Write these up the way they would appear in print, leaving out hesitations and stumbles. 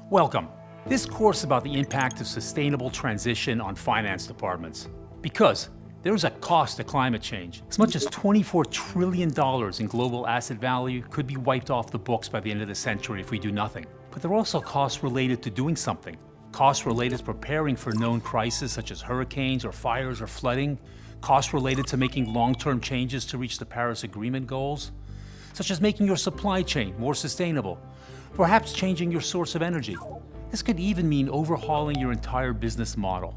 Welcome. This course is about the impact of sustainable transition on finance departments. Because there's a cost to climate change. As much as $24 trillion in global asset value could be wiped off the books by the end of the century if we do nothing. But there are also costs related to doing something. Costs related to preparing for known crises such as hurricanes or fires or flooding. Costs related to making long-term changes to reach the Paris Agreement goals, such as making your supply chain more sustainable, perhaps changing your source of energy. This could even mean overhauling your entire business model.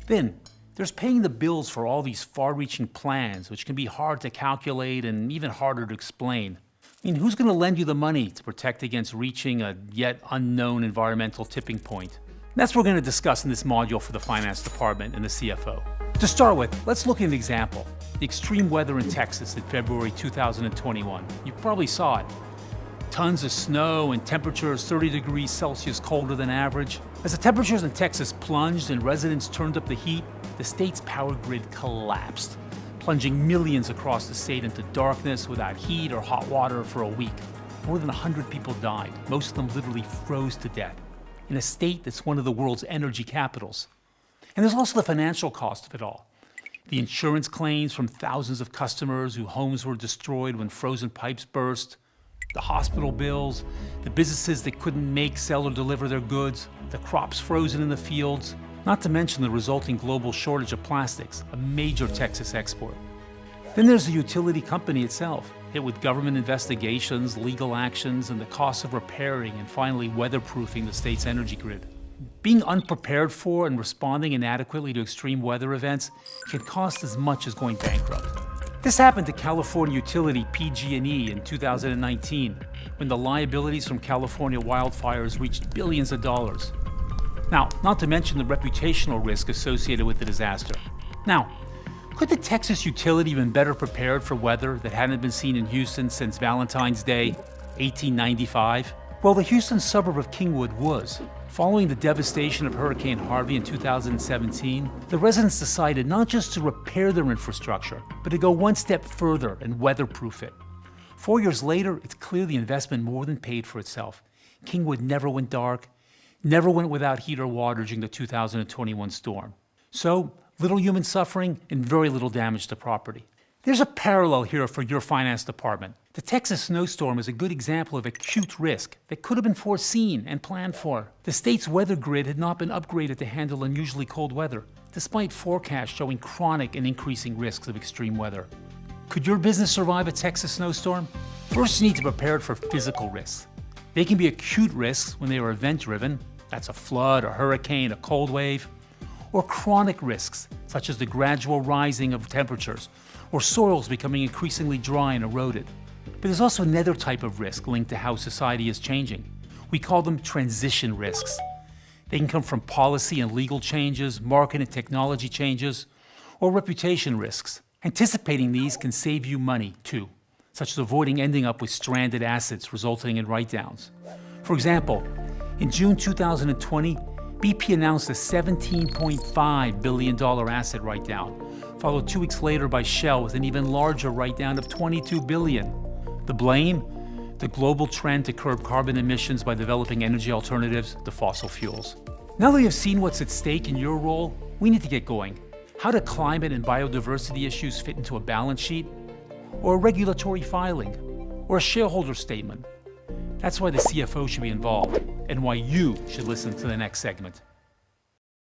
Then, there's paying the bills for all these far-reaching plans, which can be hard to calculate and even harder to explain. I mean, who's going to lend you the money to protect against reaching a yet unknown environmental tipping point? And that's what we're going to discuss in this module for the finance department and the CFO. To start with, let's look at an example. The extreme weather in Texas in February 2021. You probably saw it. Tons of snow and temperatures 30 degrees Celsius colder than average. As the temperatures in Texas plunged and residents turned up the heat, the state's power grid collapsed, plunging millions across the state into darkness without heat or hot water for a week. More than 100 people died. Most of them literally froze to death in a state that's one of the world's energy capitals. And there's also the financial cost of it all. The insurance claims from thousands of customers whose homes were destroyed when frozen pipes burst, the hospital bills, the businesses that couldn't make, sell, or deliver their goods, the crops frozen in the fields, not to mention the resulting global shortage of plastics, a major Texas export. Then there's the utility company itself, hit with government investigations, legal actions, and the cost of repairing and finally weatherproofing the state's energy grid. Being unprepared for and responding inadequately to extreme weather events can cost as much as going bankrupt. This happened to California utility PG&E in 2019, when the liabilities from California wildfires reached billions of dollars. Now, not to mention the reputational risk associated with the disaster. Now, could the Texas utility have been better prepared for weather that hadn't been seen in Houston since Valentine's Day, 1895? Well, the Houston suburb of Kingwood was. Following the devastation of Hurricane Harvey in 2017, the residents decided not just to repair their infrastructure, but to go one step further and weatherproof it. 4 years later, it's clear the investment more than paid for itself. Kingwood never went dark, never went without heat or water during the 2021 storm. So, little human suffering and very little damage to property. There's a parallel here for your finance department. The Texas snowstorm is a good example of acute risk that could have been foreseen and planned for. The state's weather grid had not been upgraded to handle unusually cold weather, despite forecasts showing chronic and increasing risks of extreme weather. Could your business survive a Texas snowstorm? First, you need to prepare for physical risks. They can be acute risks when they are event-driven, that's a flood, a hurricane, a cold wave, or chronic risks, such as the gradual rising of temperatures, or soils becoming increasingly dry and eroded. But there's also another type of risk linked to how society is changing. We call them transition risks. They can come from policy and legal changes, market and technology changes, or reputation risks. Anticipating these can save you money, too, such as avoiding ending up with stranded assets resulting in write-downs. For example, in June 2020, BP announced a $17.5 billion asset write-down, followed 2 weeks later by Shell with an even larger write-down of $22 billion. The blame? The global trend to curb carbon emissions by developing energy alternatives to fossil fuels. Now that we have seen what's at stake in your role, we need to get going. How do climate and biodiversity issues fit into a balance sheet? Or a regulatory filing? Or a shareholder statement? That's why the CFO should be involved, and why you should listen to the next segment.